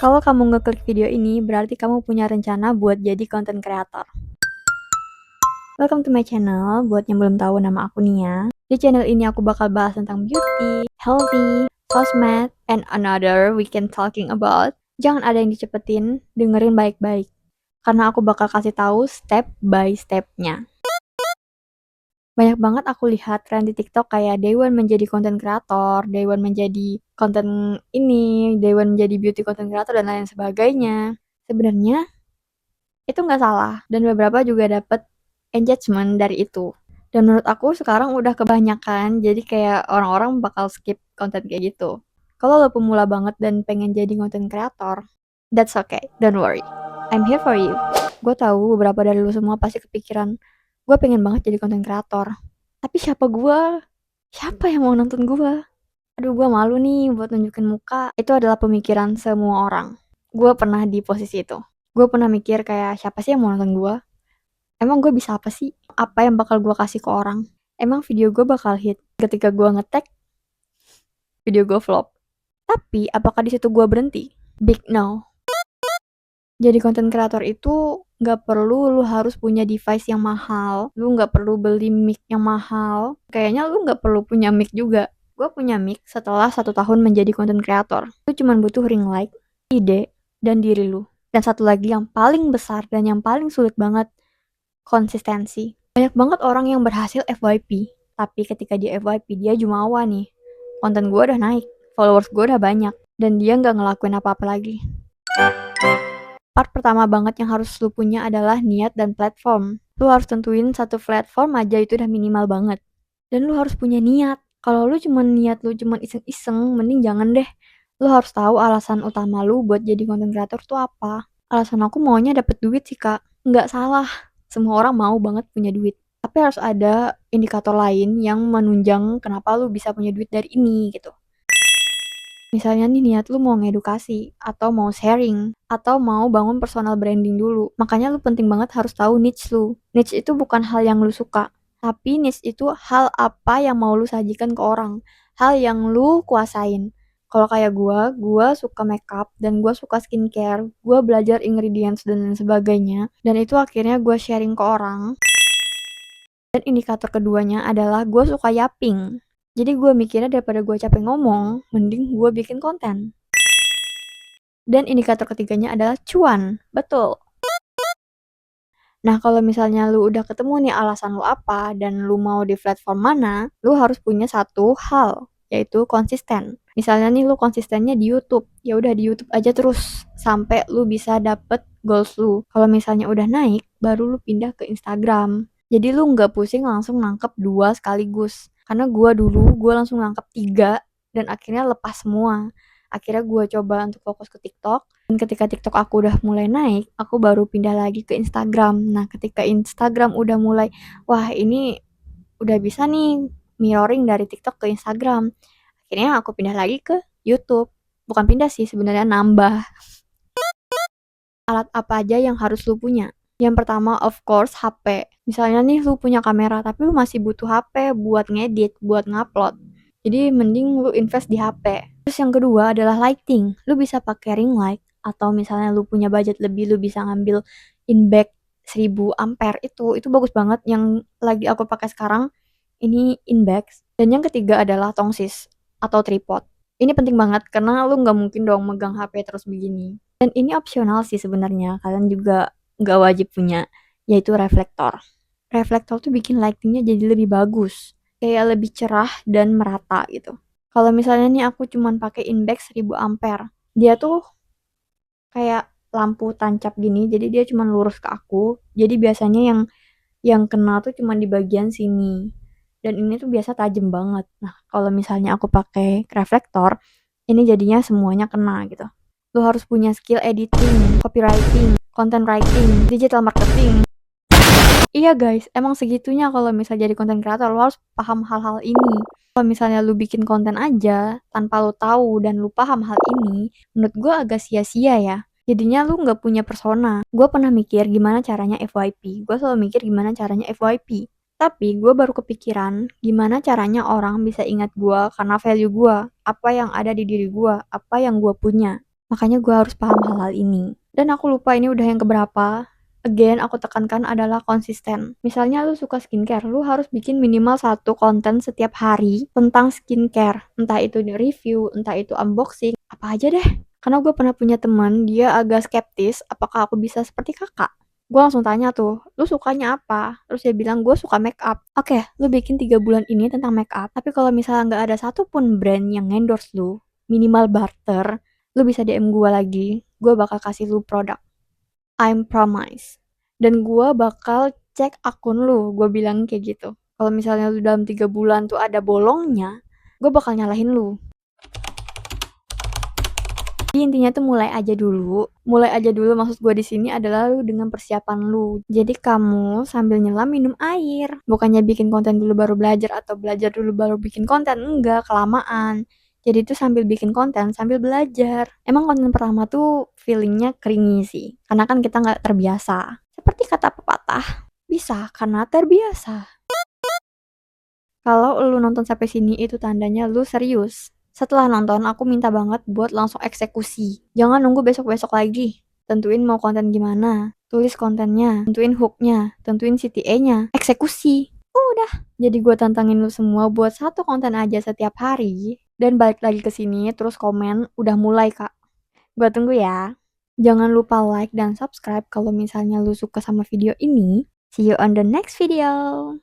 Kalau kamu ngeklik video ini, berarti kamu punya rencana buat jadi content creator. Welcome to my channel. Buat yang belum tahu nama aku Nia. Di channel ini aku bakal bahas tentang beauty, healthy, sosmed, and another we can talking about. Jangan ada yang dicepetin, dengerin baik-baik. Karena aku bakal kasih tahu step by stepnya. Banyak banget aku lihat tren di TikTok kayak day one menjadi content creator, day one menjadi content ini, day one menjadi beauty content creator, dan lain sebagainya. Sebenarnya itu nggak salah, dan beberapa juga dapat engagement dari itu. Dan menurut aku sekarang udah kebanyakan, jadi kayak orang-orang bakal skip konten kayak gitu. Kalau lo pemula banget dan pengen jadi content creator, that's okay, don't worry. I'm here for you. Gue tahu beberapa dari lo semua pasti kepikiran, gue pengen banget jadi content creator. Tapi siapa gue? Siapa yang mau nonton gue? Aduh, gue malu nih buat nunjukin muka. Itu adalah pemikiran semua orang. Gue pernah di posisi itu. Gue pernah mikir kayak, siapa sih yang mau nonton gue? Emang gue bisa apa sih? Apa yang bakal gue kasih ke orang? Emang video gue bakal hit? Ketika gue nge-tag, video gue flop. Tapi, apakah di situ gue berhenti? Big no. Jadi content creator itu nggak perlu lu harus punya device yang mahal. Lu nggak perlu beli mic yang mahal. Kayaknya lu nggak perlu punya mic juga. Gue punya mic setelah 1 tahun menjadi content creator. Lu cuma butuh ring light, ide, dan diri lu. Dan satu lagi yang paling besar dan yang paling sulit banget, konsistensi. Banyak banget orang yang berhasil FYP, tapi ketika dia FYP dia jumawa nih. Konten gue udah naik, followers gue udah banyak, dan dia nggak ngelakuin apa-apa lagi. Part pertama banget yang harus lu punya adalah niat dan platform. Lu harus tentuin satu platform aja itu udah minimal banget. Dan lu harus punya niat. Kalau lu cuma niat lu cuma iseng-iseng, mending jangan deh. Lu harus tahu alasan utama lu buat jadi content creator tuh apa. Alasan aku maunya dapet duit sih, Kak. Nggak salah. Semua orang mau banget punya duit. Tapi harus ada indikator lain yang menunjang kenapa lu bisa punya duit dari ini gitu. Misalnya nih niat lu mau ngedukasi, atau mau sharing, atau mau bangun personal branding dulu. Makanya lu penting banget harus tahu niche lu. Niche itu bukan hal yang lu suka, tapi niche itu hal apa yang mau lu sajikan ke orang. Hal yang lu kuasain. Kalau kayak gue suka makeup, dan gue suka skincare, gue belajar ingredients dan lain sebagainya. Dan itu akhirnya gue sharing ke orang. Dan indikator keduanya adalah gue suka yapping. Jadi gue mikirnya daripada gue capek ngomong, mending gue bikin konten. Dan indikator ketiganya adalah cuan. Betul. Nah, kalau misalnya lu udah ketemu nih alasan lu apa dan lu mau di platform mana, lu harus punya satu hal, yaitu konsisten. Misalnya nih lu konsistennya di YouTube, ya udah di YouTube aja terus sampai lu bisa dapet goals lu. Kalau misalnya udah naik, baru lu pindah ke Instagram. Jadi lu nggak pusing langsung nangkep 2 sekaligus. Karena gue langsung nangkep 3 dan akhirnya lepas semua. Akhirnya gue coba untuk fokus ke TikTok. Dan ketika TikTok aku udah mulai naik, aku baru pindah lagi ke Instagram. Nah, ketika Instagram udah mulai, wah ini udah bisa nih mirroring dari TikTok ke Instagram. Akhirnya aku pindah lagi ke YouTube. Bukan pindah sih, sebenarnya nambah. Alat apa aja yang harus lu punya? Yang pertama, of course, HP. Misalnya nih lu punya kamera, tapi lu masih butuh HP buat ngedit, buat ngupload. Jadi mending lu invest di HP. Terus yang kedua adalah lighting. Lu bisa pakai ring light, atau misalnya lu punya budget lebih, lu bisa ngambil in-back 1000 ampere itu bagus banget. Yang lagi aku pakai sekarang ini in-back. Dan yang ketiga adalah tongsis atau tripod. Ini penting banget karena lu nggak mungkin dong megang HP terus begini. Dan ini opsional sih sebenarnya, kalian juga nggak wajib punya, yaitu reflektor. Reflektor tuh bikin lightingnya jadi lebih bagus, kayak lebih cerah dan merata gitu. Kalau misalnya nih aku cuman pakai index 1000 ampere, dia tuh kayak lampu tancap gini, jadi dia cuman lurus ke aku. Jadi biasanya yang kena tuh cuman di bagian sini. Dan ini tuh biasa tajam banget. Nah, kalau misalnya aku pakai reflektor, ini jadinya semuanya kena gitu. Lu harus punya skill editing, copywriting, content writing, digital marketing. Iya guys, emang segitunya kalau misalnya jadi content creator, lu harus paham hal-hal ini. Kalau misalnya lu bikin konten aja, tanpa lu tahu dan lu paham hal ini, menurut gue agak sia-sia ya. Jadinya lu nggak punya persona. Gue pernah mikir gimana caranya FYP. Gue selalu mikir gimana caranya FYP. Tapi gue baru kepikiran gimana caranya orang bisa ingat gue karena value gue. Apa yang ada di diri gue, apa yang gue punya. Makanya gue harus paham hal-hal ini. Dan aku lupa ini udah yang keberapa. Again, aku tekankan adalah konsisten. Misalnya lu suka skincare, lu harus bikin minimal satu konten setiap hari tentang skincare. Entah itu di review, entah itu unboxing, apa aja deh. Karena gue pernah punya teman, dia agak skeptis apakah aku bisa seperti kakak. Gue langsung tanya tuh, lu sukanya apa? Terus dia bilang, gue suka make up. Oke, lu bikin 3 bulan ini tentang make up. Tapi kalau misalnya nggak ada satupun brand yang endorse lu, minimal barter, lu bisa DM gue lagi. Gue bakal kasih lu produk. I'm promise. Dan gue bakal cek akun lu. Gue bilang kayak gitu. Kalau misalnya lu dalam 3 bulan tuh ada bolongnya, gue bakal nyalahin lu. Jadi intinya tuh mulai aja dulu. Mulai aja dulu maksud gue di sini adalah lu dengan persiapan lu. Jadi kamu sambil nyelam minum air. Bukannya bikin konten dulu baru belajar atau belajar dulu baru bikin konten. Enggak, kelamaan. Jadi tuh sambil bikin konten sambil belajar. Emang konten pertama tuh feelingnya cringy sih. Karena kan kita nggak terbiasa. Seperti kata pepatah, bisa karena terbiasa. Kalau lu nonton sampai sini itu tandanya lu serius. Setelah nonton, aku minta banget buat langsung eksekusi. Jangan nunggu besok-besok lagi. Tentuin mau konten gimana, tulis kontennya, tentuin hooknya, tentuin CTA-nya, eksekusi. Udah. Jadi gue tantangin lu semua buat satu konten aja setiap hari. Dan balik lagi ke sini, terus komen, udah mulai kak. Gue tunggu ya. Jangan lupa like dan subscribe kalau misalnya lu suka sama video ini. See you on the next video.